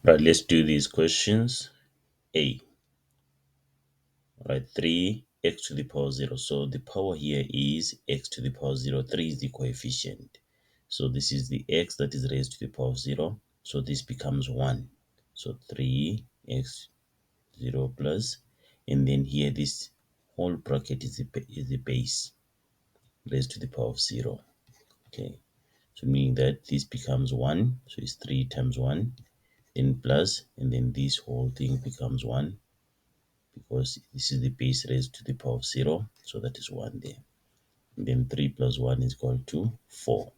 Right, let's do these questions. A. Right, 3x to the power 0. So the power here is x to the power 0. 3 is the coefficient. So this is the x that is raised to the power of 0. So this becomes 1. So 3x 0 plus, and then here this whole bracket is the base raised to the power of 0. Okay, so meaning that this becomes 1. So it's 3 times 1, then plus, and then this whole thing becomes 1, because this is the base raised to the power of 0, so that is 1 there. And then 3 plus 1 is equal to 4.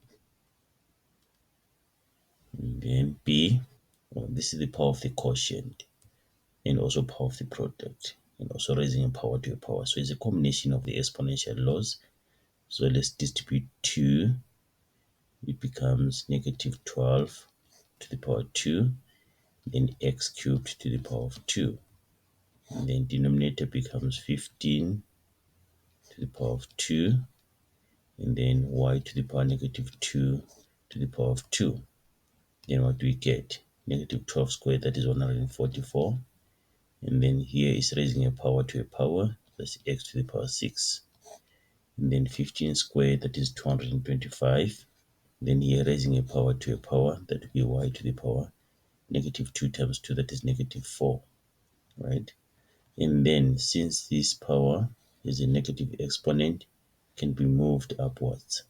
And then b, well, this is the power of the quotient, and also power of the product, and also raising a power to a power. So it's a combination of the exponential laws. So let's distribute 2. It becomes negative 12 to the power 2, then x cubed to the power of 2. And then denominator becomes 15 to the power of 2, and then y to the power negative 2 to the power of 2. Then what do we get? Negative 12 squared, that is 144. And then here is raising a power to a power, that's x to the power 6. And then 15 squared, that is 225. Then here raising a power to a power, that will be y to the power negative 2 times 2, that is negative 4, right? And then since this power is a negative exponent, can be moved upwards,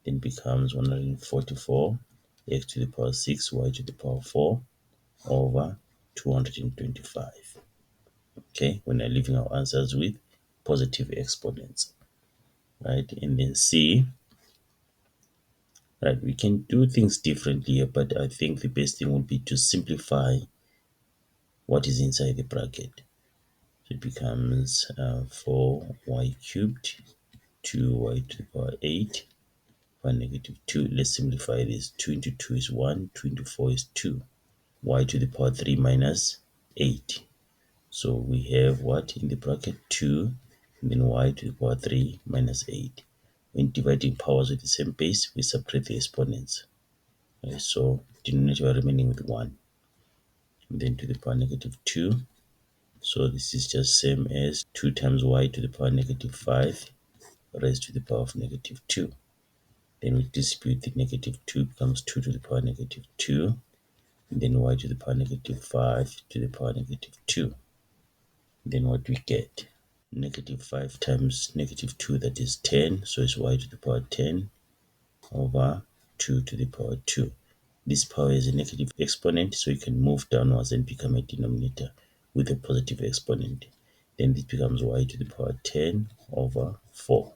then becomes 144 x to the power 6 y to the power 4 over 225. Okay, when we're leaving our answers with positive exponents, right? And then C, right, we can do things differently here, but I think the best thing would be to simplify what is inside the bracket. So it becomes 4y cubed 2y to the power 8 by negative 2. Let's simplify this. 2 into 2 is 1, 2 into 4 is 2. Y to the power 3 minus 8. So we have what in the bracket? 2, and then y to the power 3 minus 8. When dividing powers with the same base, we subtract the exponents. Okay, so denominator remaining with 1. And then to the power negative 2. So this is just same as 2 times y to the power negative 5 raised to the power of negative 2. Then we distribute the negative 2, becomes 2 to the power negative 2. And then y to the power negative 5 to the power negative 2. Then what we get? Negative 5 times negative 2, that is 10. So it's y to the power 10 over 2 to the power 2. This power is a negative exponent, so you can move downwards and become a denominator with a positive exponent. Then this becomes y to the power 10 over 4.